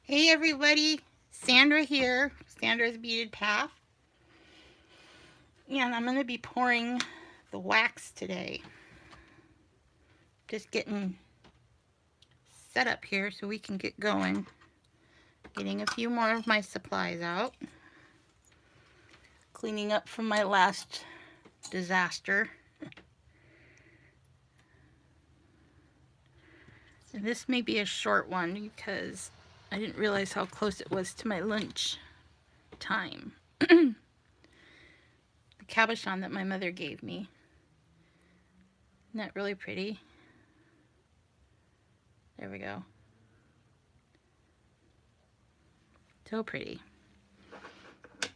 Hey everybody, Sandra here, Sandra's Beaded Path, and I'm going to be pouring the wax today. Just getting set up here so we can get going. Getting a few more of my supplies out. Cleaning up from my last disaster. And this may be a short one because I didn't realize how close it was to my lunch time. The cabochon that my mother gave me. Isn't that really pretty? There we go. So pretty. So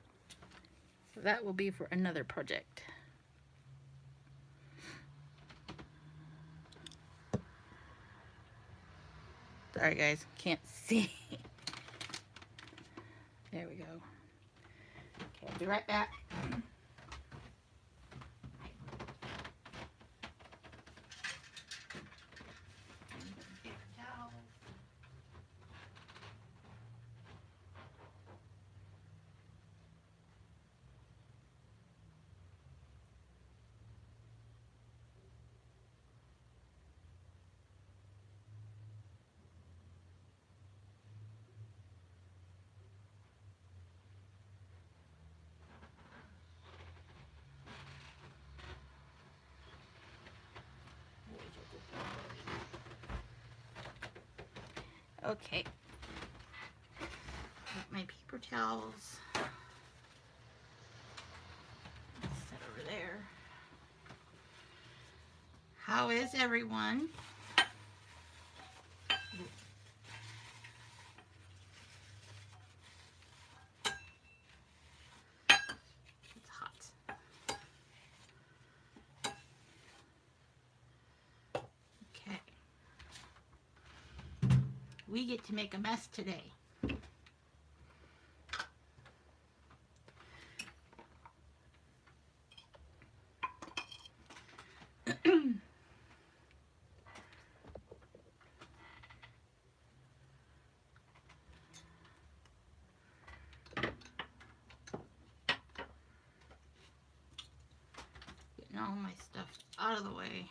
that will be for another project. Sorry guys, can't see. There we go. Okay, I'll be right back. Okay. Get my paper towels. Set over there. How is everyone? It's hot. Okay. We get to make a mess today. Getting all my stuff out of the way.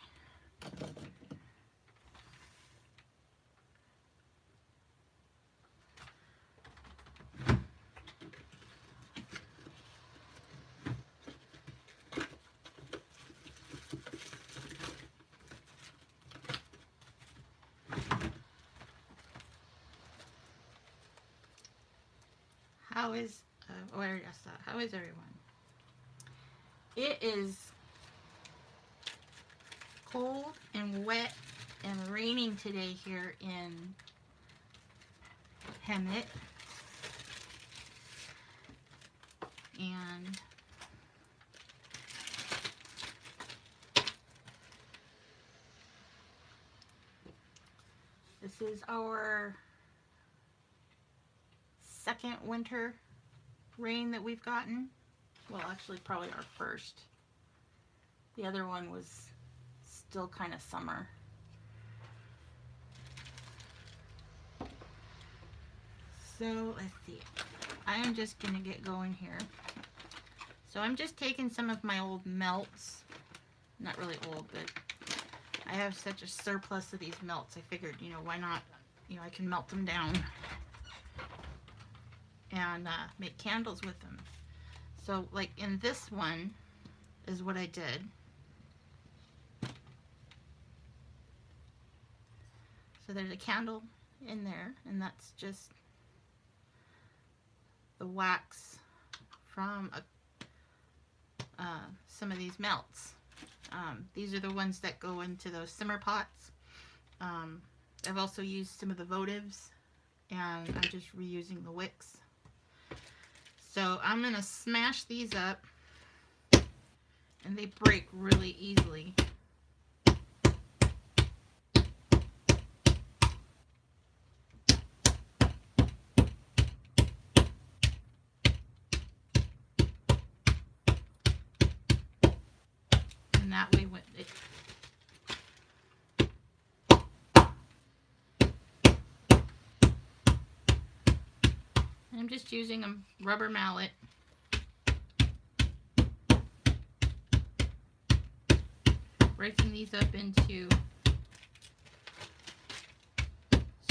How is, how is everyone? It is cold and wet and raining today here in Hemet. And this is our second winter rain that we've gotten. Well, actually probably our first. The other one was still kind of summer. So let's see. I am just gonna get going here. So I'm just taking some of my old melts. Not really old, but I have such a surplus of these melts. I figured, why not? I can melt them down and make candles with them. So like in this one is what I did. So there's a candle in there, and that's just the wax from some of these melts. These are the ones that go into those simmer pots. I've also used some of the votives, and I'm just reusing the wicks. So I'm going to smash these up, and they break really easily. And that way when it I'm just using a rubber mallet. Breaking these up into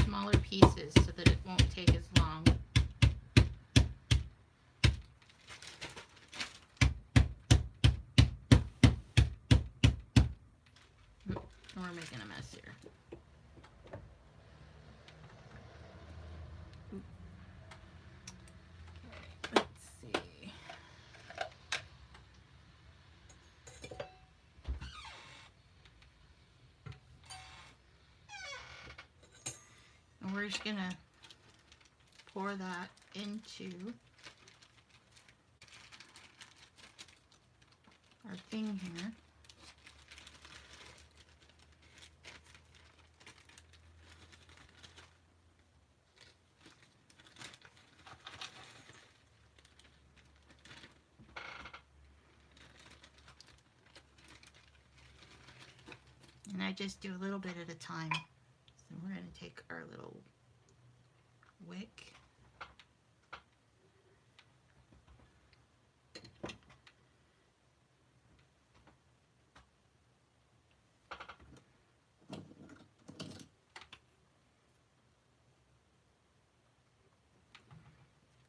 smaller pieces so that it won't take as long. We're making a mess here. Okay, let's see. And we're just gonna pour that into our thing here. And I just do a little bit at a time. So we're going to take our little wick.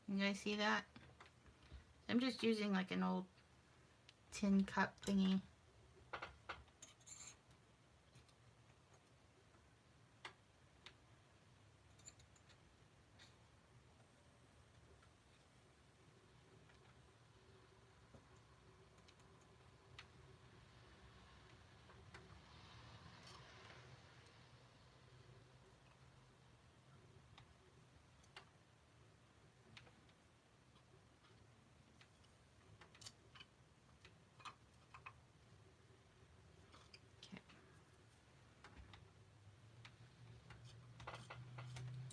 You guys see that? I'm just using like an old tin cup thingy.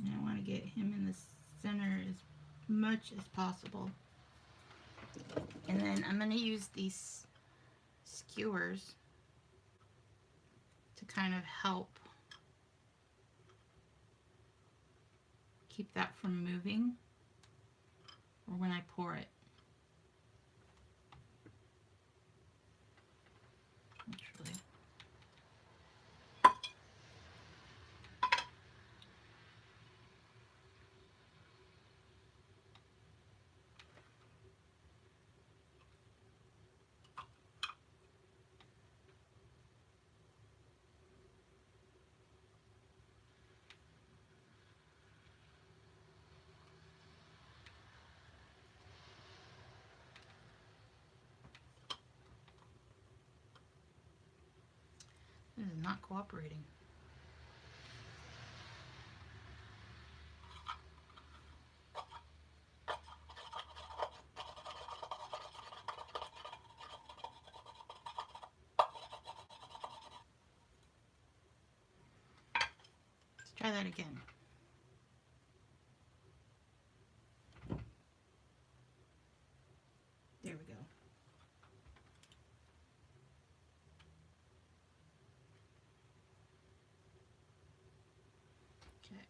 And I want to get him in the center as much as possible. And then I'm going to use these skewers to kind of help keep that from moving or when I pour it. Actually. This is not cooperating. Let's try that again. There we go. Okay.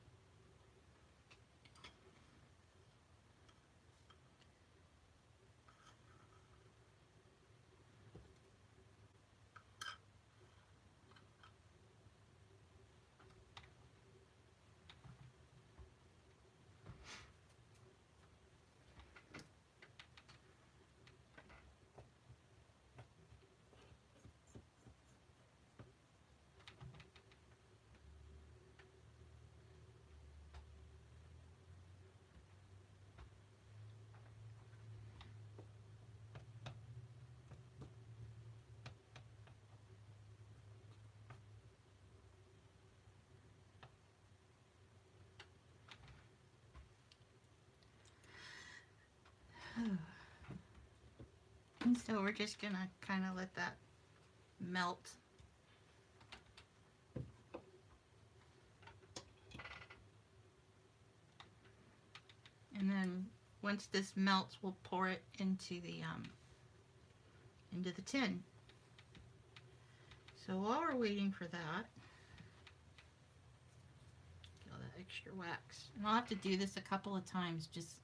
And so we're just gonna kind of let that melt. And then once this melts, we'll pour it into the tin. So while we're waiting for that, get all that extra wax. And I'll have to do this a couple of times just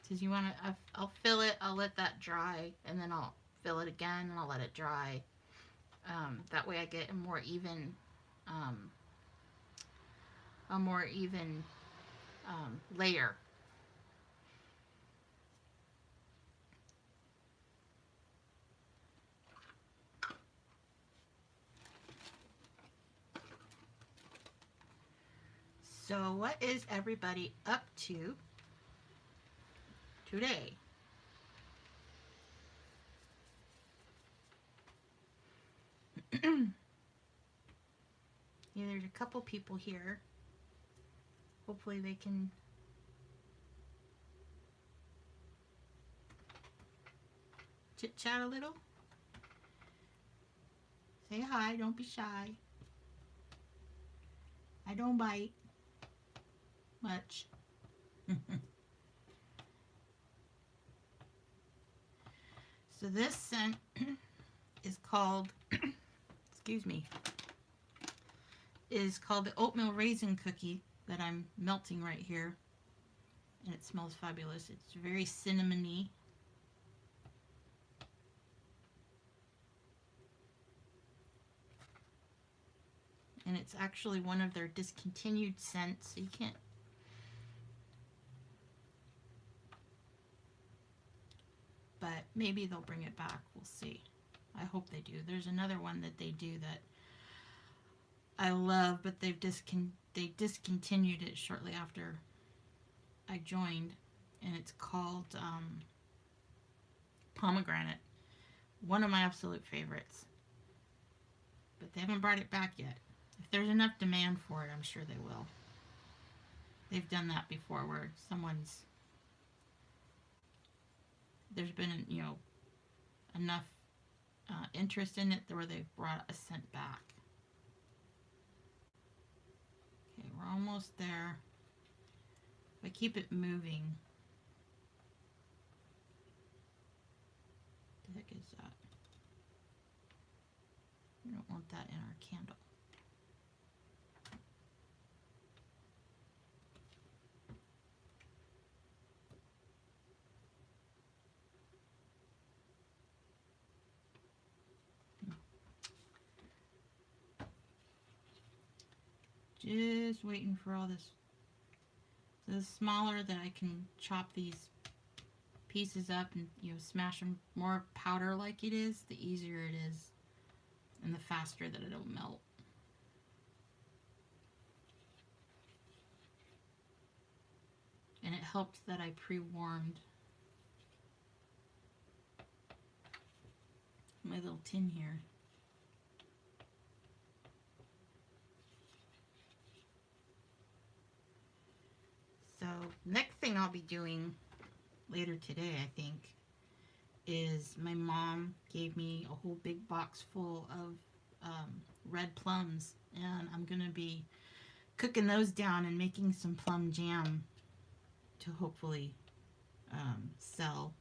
Because you want to, I'll fill it, I'll let that dry, and then I'll fill it again, and I'll let it dry. That way I get um, a more even layer. So what is everybody up to today? Yeah, there's a couple people here. Hopefully they can chit chat a little. Say hi, don't be shy. I don't bite much. So this scent is called, excuse me, is called the oatmeal raisin cookie that I'm melting right here. And it smells fabulous. It's very cinnamony. And it's actually one of their discontinued scents, so you can't. But maybe they'll bring it back. We'll see. I hope they do. There's another one that they do that I love, but they discontinued it shortly after I joined, and it's called pomegranate. One of my absolute favorites. But they haven't brought it back yet. If there's enough demand for it, I'm sure they will. They've done that before where there's been, enough interest in it where they've brought a scent back. Okay, we're almost there. If I keep it moving, what the heck is that? We don't want that in our candle. Just waiting for all this. The smaller that I can chop these pieces up and smash them more powder like it is, the easier it is, and the faster that it'll melt. And it helped that I pre-warmed my little tin here. So next thing I'll be doing later today, I think, is my mom gave me a whole big box full of red plums, and I'm gonna be cooking those down and making some plum jam to hopefully sell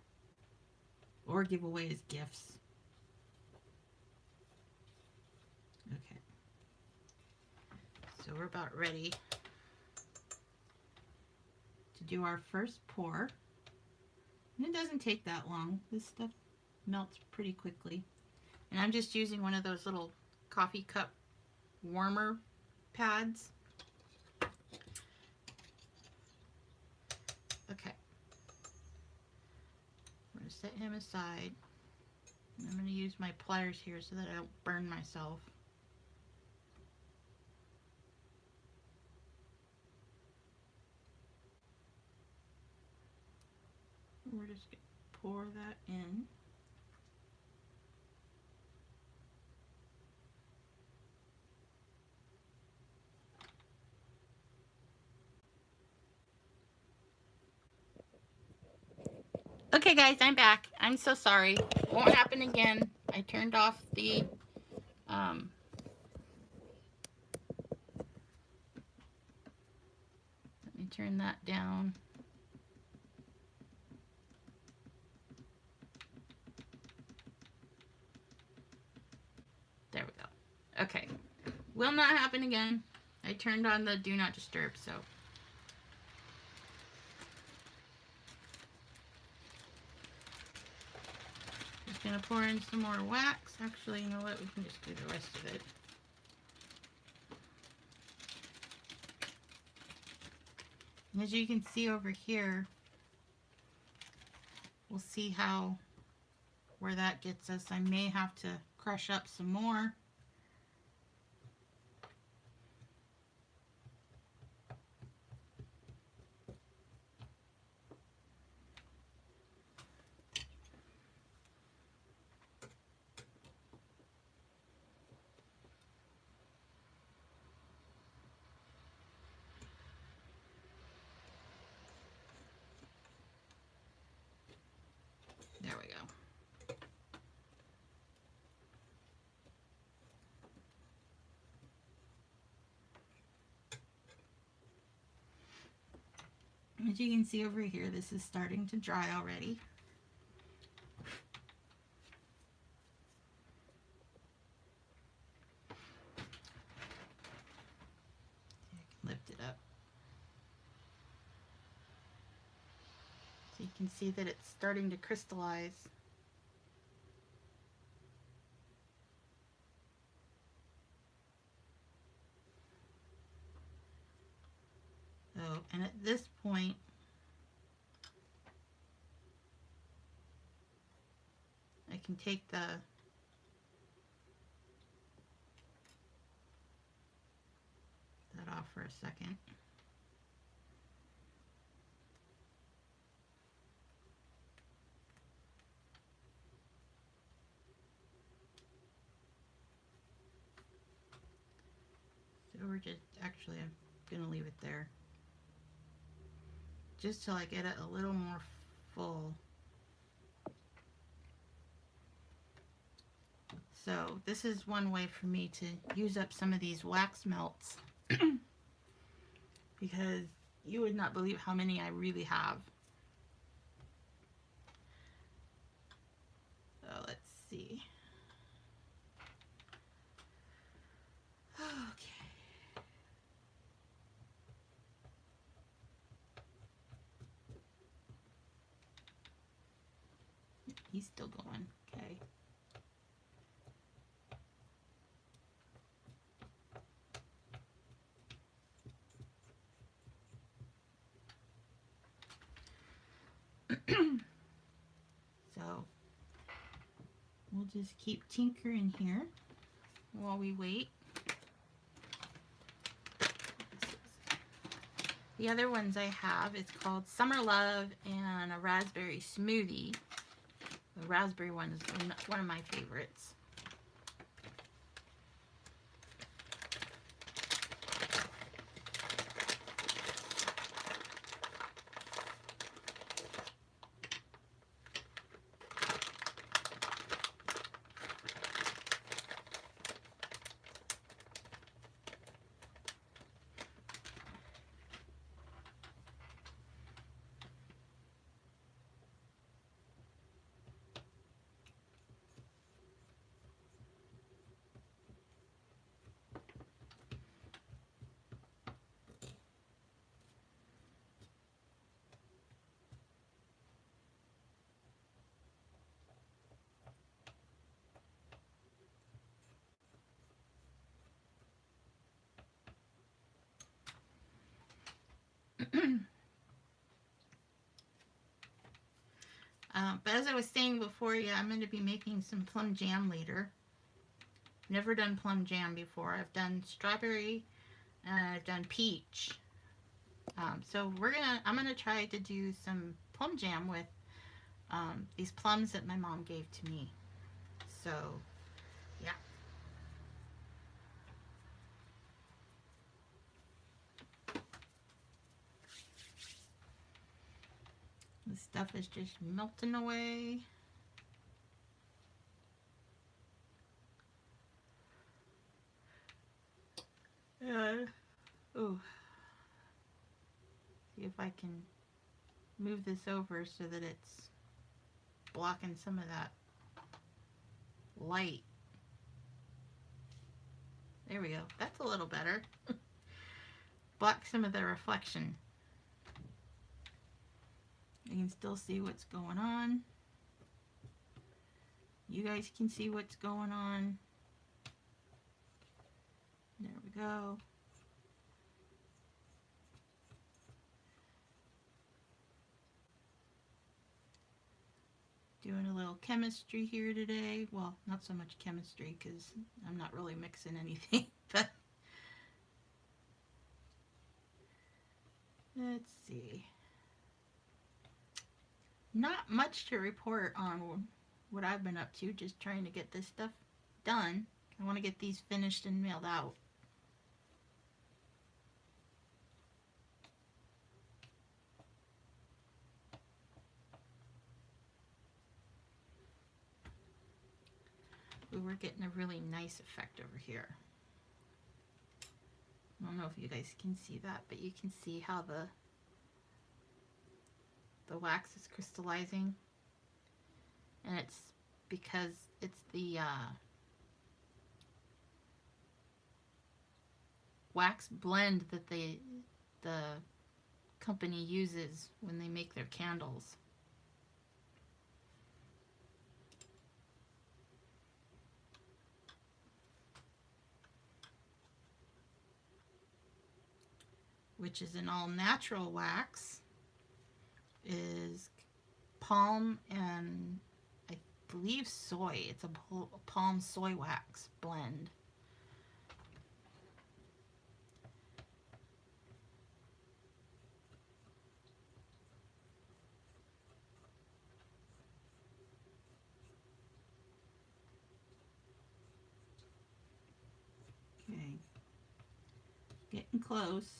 or give away as gifts. Okay, so we're about ready to do our first pour. And it doesn't take that long. This stuff melts pretty quickly. And I'm just using one of those little coffee cup warmer pads. Okay. I'm going to set him aside. And I'm going to use my pliers here so that I don't burn myself. We're just going to pour that in. Okay guys, I'm back. I'm so sorry. Won't happen again. I turned off the let me turn that down. There we go. Okay. Will not happen again. I turned on the do not disturb, so. Just gonna pour in some more wax. Actually, you know what? We can just do the rest of it. And as you can see over here, we'll see how where that gets us. I may have to crush up some more. There we go. As you can see over here, this is starting to dry already. I can lift it up. So you can see that it's starting to crystallize. So, and at this point, I can take that off for a second. So we're just, actually I'm going to leave it there. Just till I get it a little more full. So this is one way for me to use up some of these wax melts because you would not believe how many I really have. So let's see. Okay. He's still going. Okay. So we'll just keep tinkering here while we wait. The other ones I have, it's called Summer Love and a raspberry smoothie. The raspberry one is one of my favorites. But as I was saying before, yeah, I'm going to be making some plum jam later. Never done plum jam before. I've done strawberry and I've done peach. So I'm gonna try to do some plum jam with these plums that my mom gave to me. So, yeah. This stuff is just melting away. Oh, see if I can move this over so that it's blocking some of that light. There we go. That's a little better. Block some of the reflection. You can still see what's going on. you guys can see what's going on. There we go. Doing a little chemistry here today. Well, not so much chemistry because I'm not really mixing anything, but let's see. Not much to report on what I've been up to, just trying to get this stuff done. I want to get these finished and mailed out. Ooh, we're getting a really nice effect over here. I don't know if you guys can see that, but you can see how the wax is crystallizing, and it's because it's the wax blend that the company uses when they make their candles. Which is an all natural wax, is palm and I believe soy. It's a palm soy wax blend. Okay, getting close.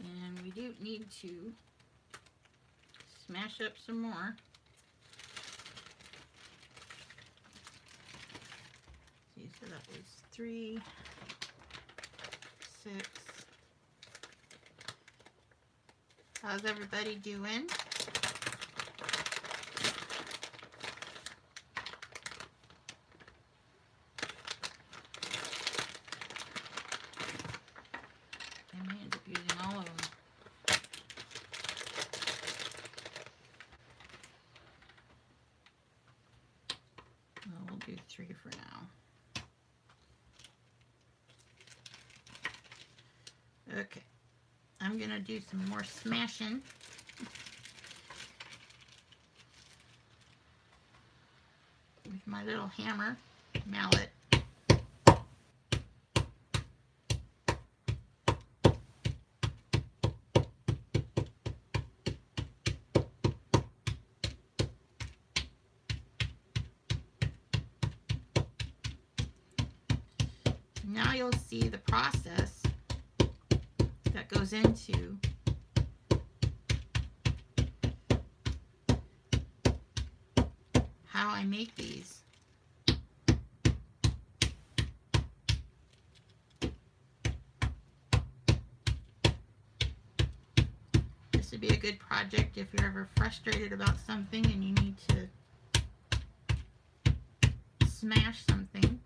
And we do need to smash up some more. See, so that was 3, 6. How's everybody doing? I may end up using all of them. Well, we'll do 3 for now. Okay, I'm gonna do some more smashing. With my little hammer, mallet. Now you'll see the process that goes into how I make these. This would be a good project if you're ever frustrated about something and you need to smash something.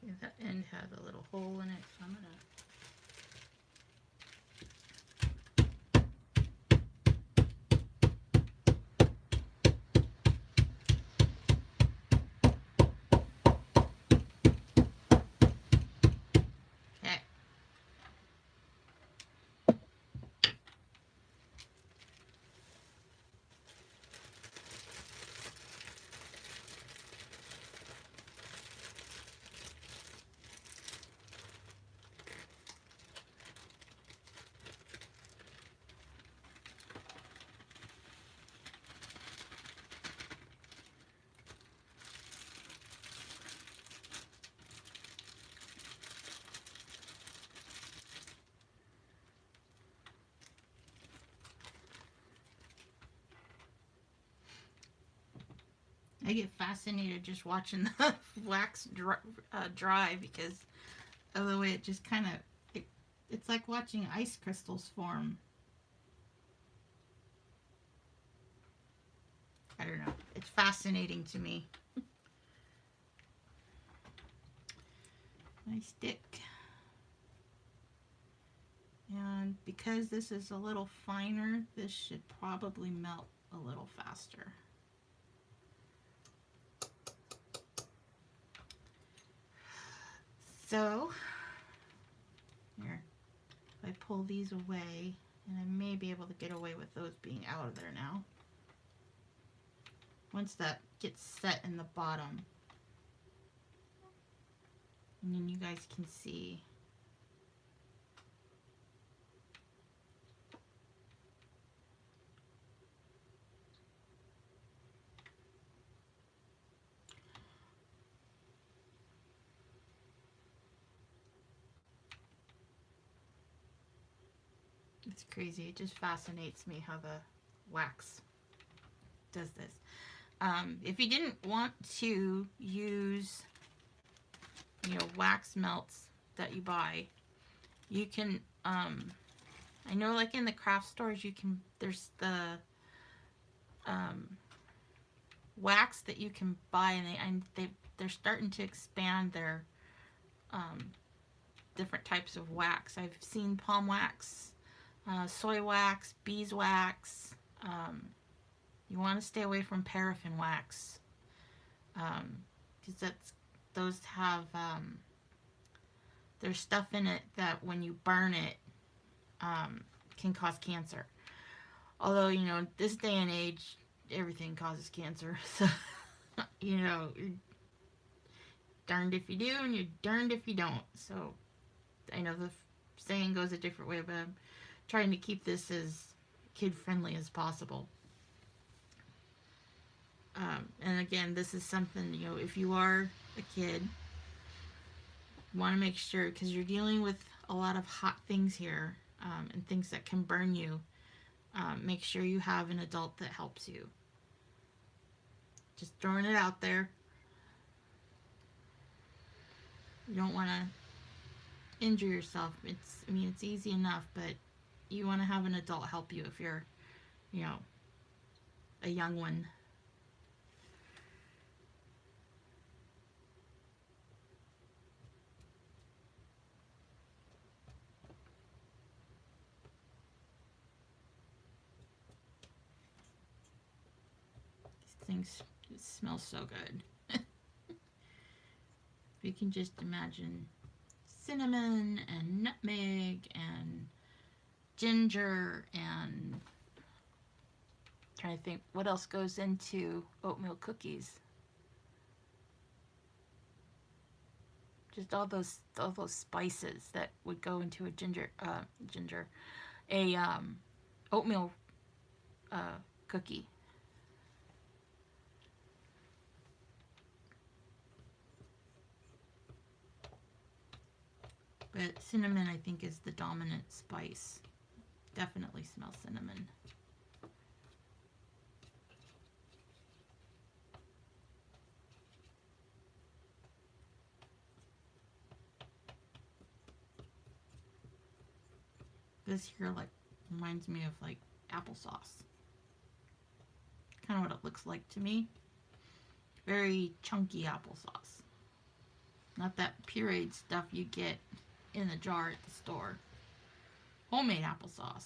Okay, that end has a little hole in it, so I'm gonna okay. I get fascinated just watching the wax dry because of the way it just kind of, it's like watching ice crystals form. I don't know. It's fascinating to me. My stick. And because this is a little finer, this should probably melt a little faster. So, here, if I pull these away, and I may be able to get away with those being out of there now. Once that gets set in the bottom, and then you guys can see. It's crazy. It just fascinates me how the wax does this. If you didn't want to use, wax melts that you buy, you can, I know like in the craft stores, there's the wax that you can buy, and they're starting to expand their different types of wax. I've seen palm wax, soy wax, beeswax. You want to stay away from paraffin wax because those have there's stuff in it that when you burn it can cause cancer. Although this day and age everything causes cancer, so you're darned if you do and you're darned if you don't. So I know the saying goes a different way, but I'm trying to keep this as kid friendly as possible. And again, this is something, if you are a kid, you want to make sure, because you're dealing with a lot of hot things here, and things that can burn you. Make sure you have an adult that helps you. Just throwing it out there. You don't want to injure yourself. It's easy enough, but you want to have an adult help you if you're, a young one. things. It smells so good. You can just imagine cinnamon and nutmeg and ginger and trying to think what else goes into oatmeal cookies. Just all those spices that would go into a oatmeal cookie. But cinnamon, I think, is the dominant spice. Definitely smell cinnamon. This here like reminds me of like applesauce. Kind of what it looks like to me. Very chunky applesauce. Not that pureed stuff you get in a jar at the store. Homemade applesauce.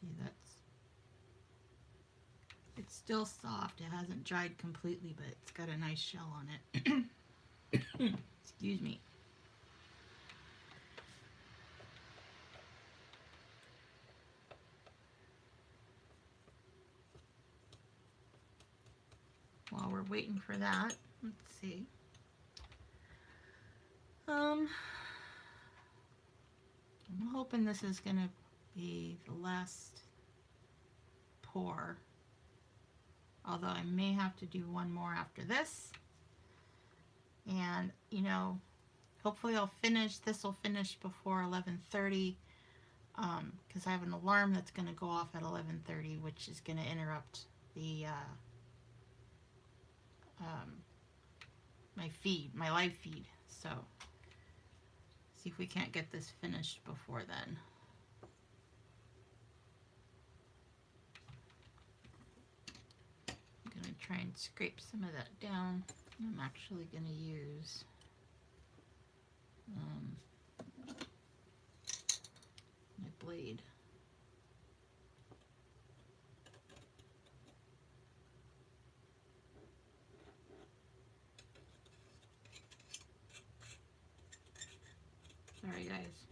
See, it's still soft. It hasn't dried completely, but it's got a nice shell on it. Excuse me. While we're waiting for that, let's see. I'm hoping this is gonna be the last pour. Although I may have to do one more after this. And, you know, hopefully I'll finish, this will finish before 11:30. Because I have an alarm that's going to go off at 11:30, which is going to interrupt the my feed, my live feed. So see if we can't get this finished before then. I'm going to try and scrape some of that down. I'm actually going to use my blade. Sorry guys.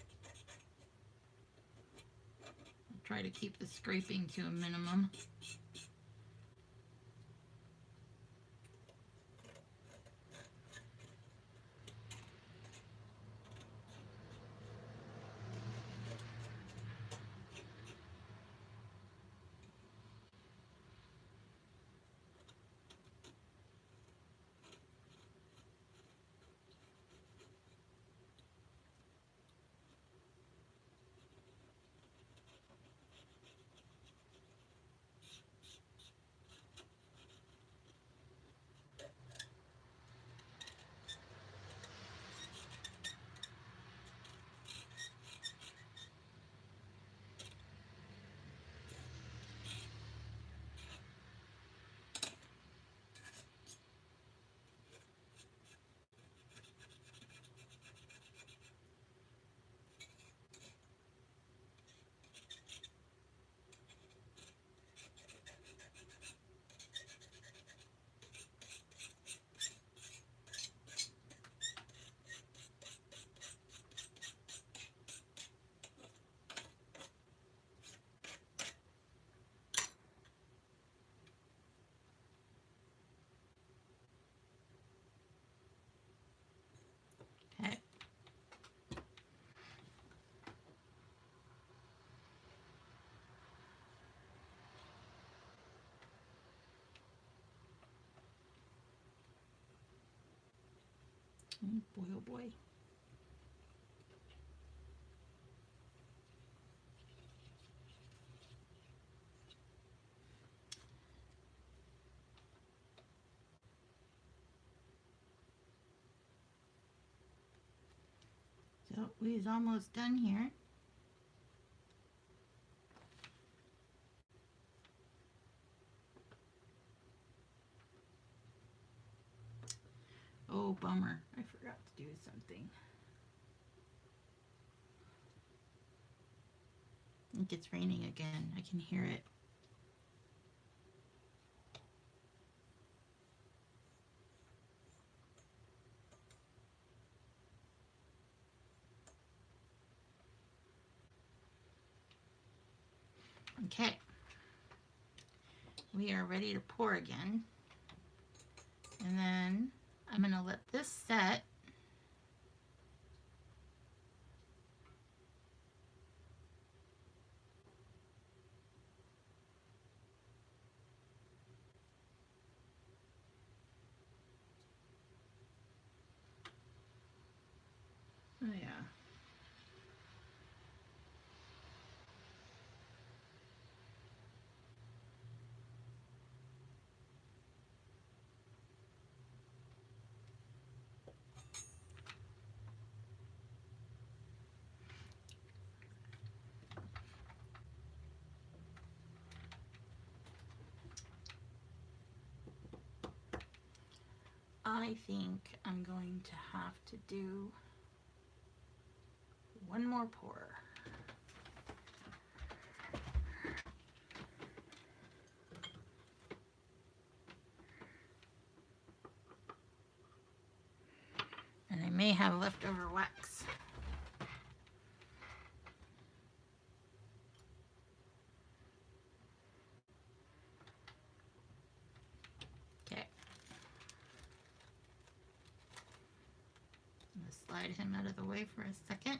I'll try to keep the scraping to a minimum. Boy, oh boy. So we's almost done here. Oh, bummer. I forgot to do something. I think it's raining again. I can hear it. Okay. We are ready to pour again. And then I'm going to let this set. Oh yeah. I think I'm going to have to do one more pour. And I may have leftover wax. Okay. I'm going to slide him out of the way for a second.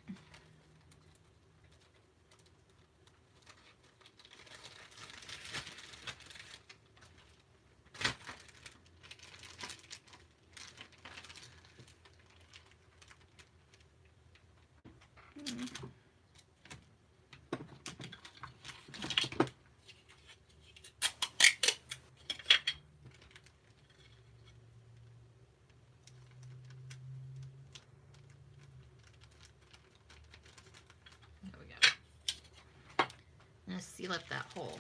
There we go. I'm going to seal up that hole.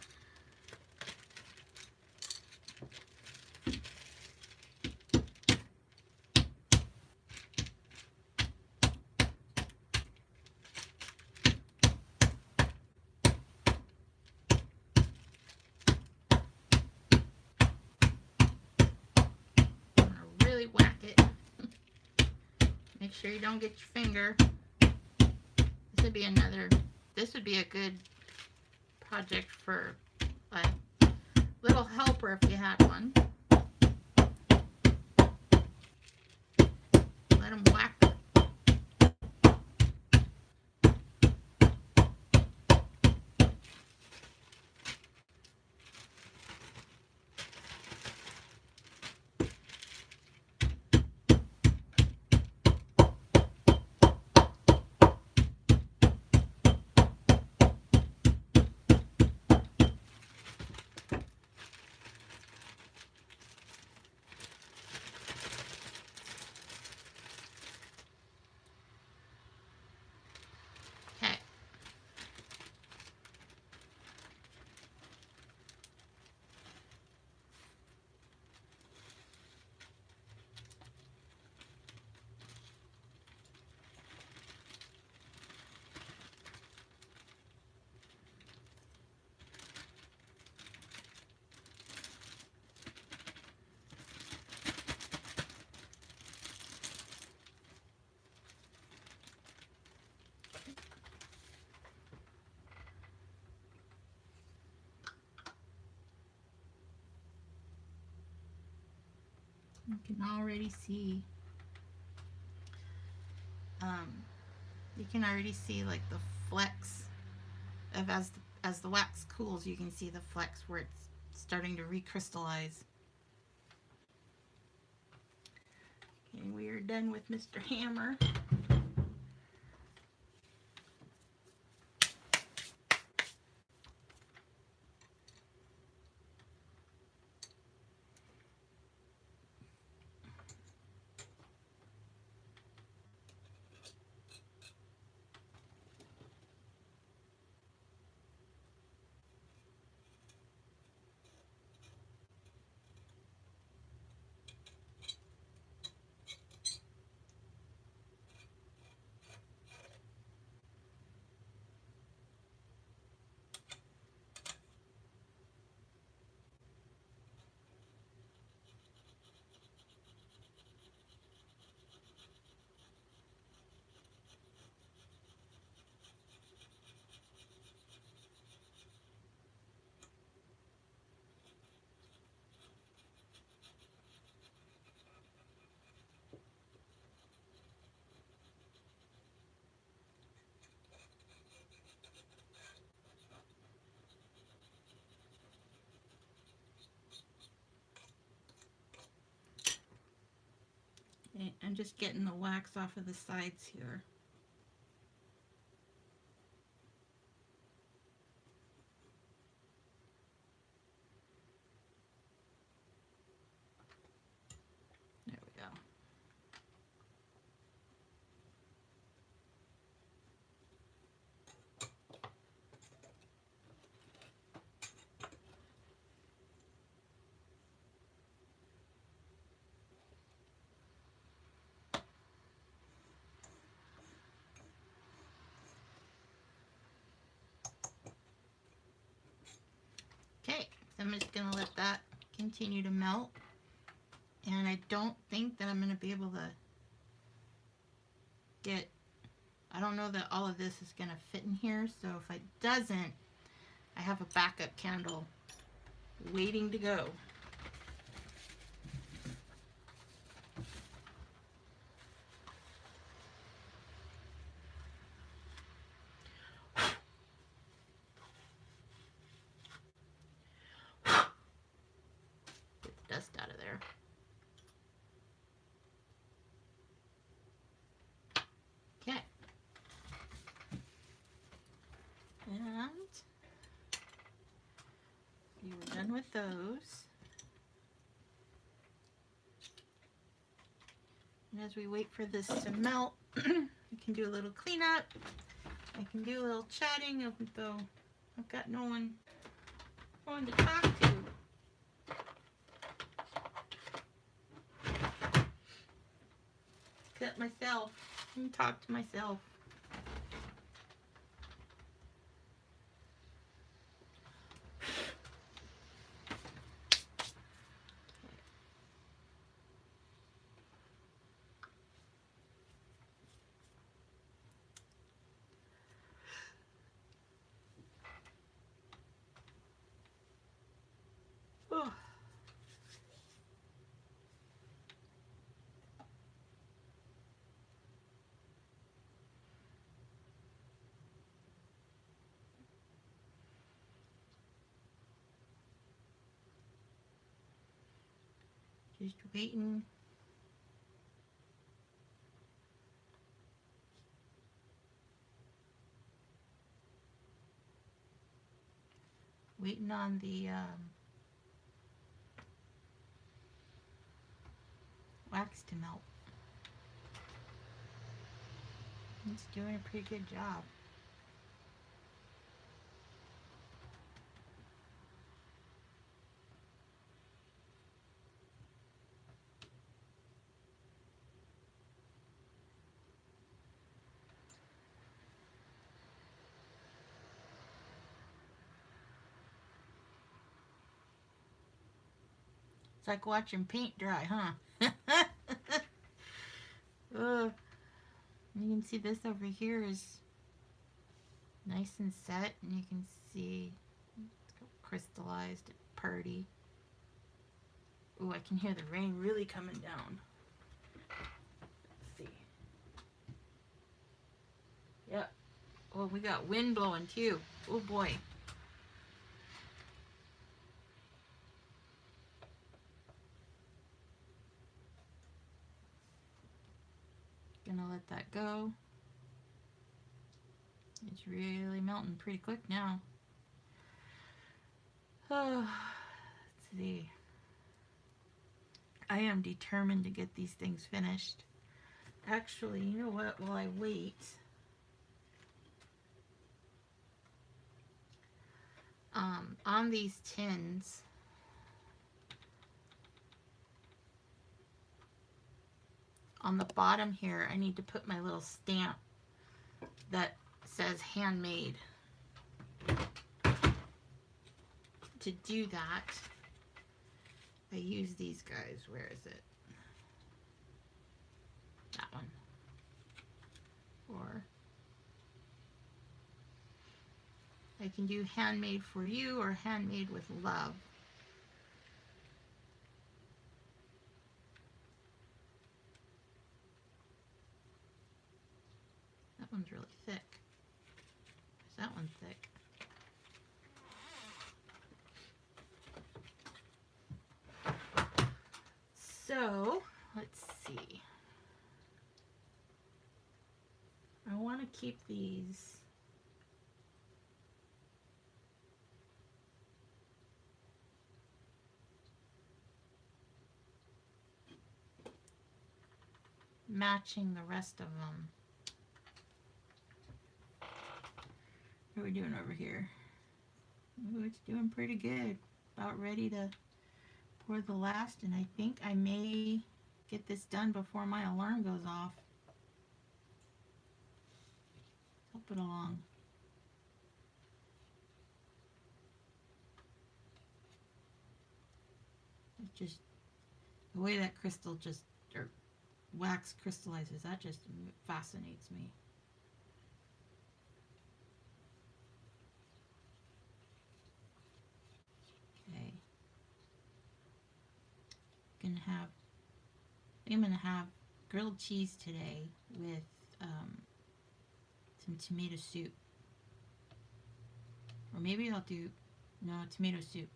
Really whack it. Make sure you don't get your finger. This would be a good project for a little helper if you had one. Let them whack. Okay. You can already see like the flecks of as the wax cools, you can see the flecks where it's starting to recrystallize. Getting weird. done with Mr. Hammer. Okay, I'm just getting the wax off of the sides here. There we go. Okay, so I'm just going to let that continue to melt. And I don't think that I'm going to be able to get, I don't know that all of this is going to fit in here. So if it doesn't, I have a backup candle waiting to go. Get dust out of there. Okay. And you were done with those. And as we wait for this to melt, we can do a little cleanup. I can do a little chatting, though I've got no one to talk to. Except myself. I can talk to myself. Oh. Just waiting. Waiting on the wax to melt. It's doing a pretty good job. It's like watching paint dry, huh? You can see this over here is nice and set, and you can see it's crystallized, purdy. Ooh, I can hear the rain really coming down. Let's see. Yep. Oh, we got wind blowing too. Oh boy. Gonna let that go. It's really melting pretty quick now. Oh, let's see. I am determined to get these things finished. Actually, you know what? While I wait, on these tins, on the bottom here, I need to put my little stamp that says handmade. To do that, I use these guys. Where is it? That one. Or I can do handmade for you or handmade with love. That one's really thick. Is that one thick? So, let's see. I want to keep these matching the rest of them. What are we doing over here? Ooh, it's doing pretty good. About ready to pour the last, and I think I may get this done before my alarm goes off. Help it along. It's just the way that crystal just, or wax crystallizes, that just fascinates me. Okay. I'm gonna have grilled cheese today with some tomato soup. Or maybe I'll do, no, tomato soup.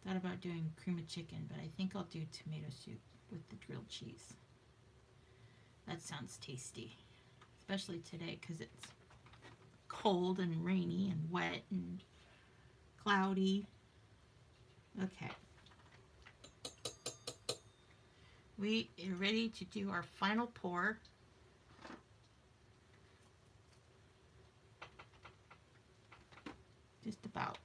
Thought about doing cream of chicken, but I think I'll do tomato soup with the grilled cheese. That sounds tasty, especially today because it's cold and rainy and wet and cloudy. Okay. We are ready to do our final pour. Just about.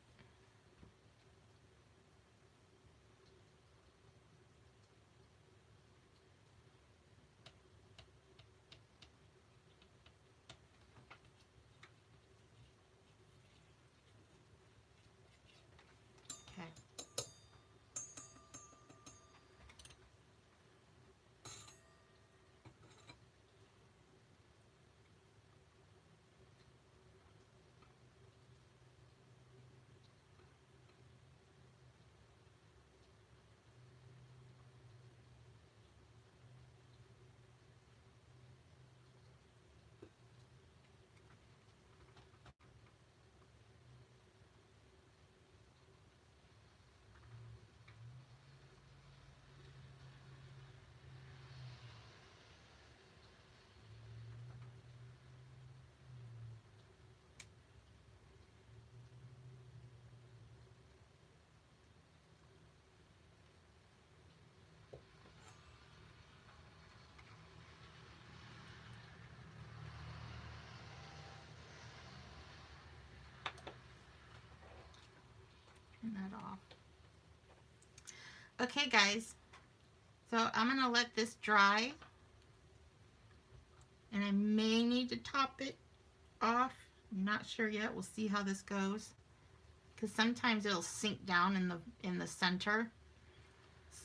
Okay. Turn that off. Okay, guys. So I'm going to let this dry. And I may need to top it off. I'm not sure yet. We'll see how this goes. Because sometimes it'll sink down in the center.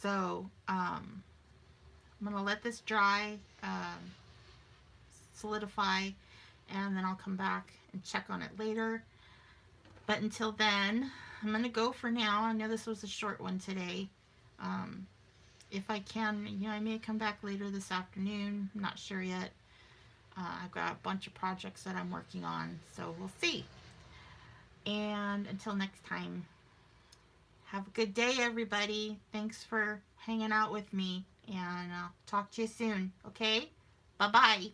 So I'm going to let this dry, solidify, and then I'll come back and check on it later. But until then, I'm going to go for now. I know this was a short one today. If I can, you know, I may come back later this afternoon. I'm not sure yet. I've got a bunch of projects that I'm working on, so we'll see. And until next time, have a good day, everybody. Thanks for hanging out with me. And I'll talk to you soon, okay? Bye-bye.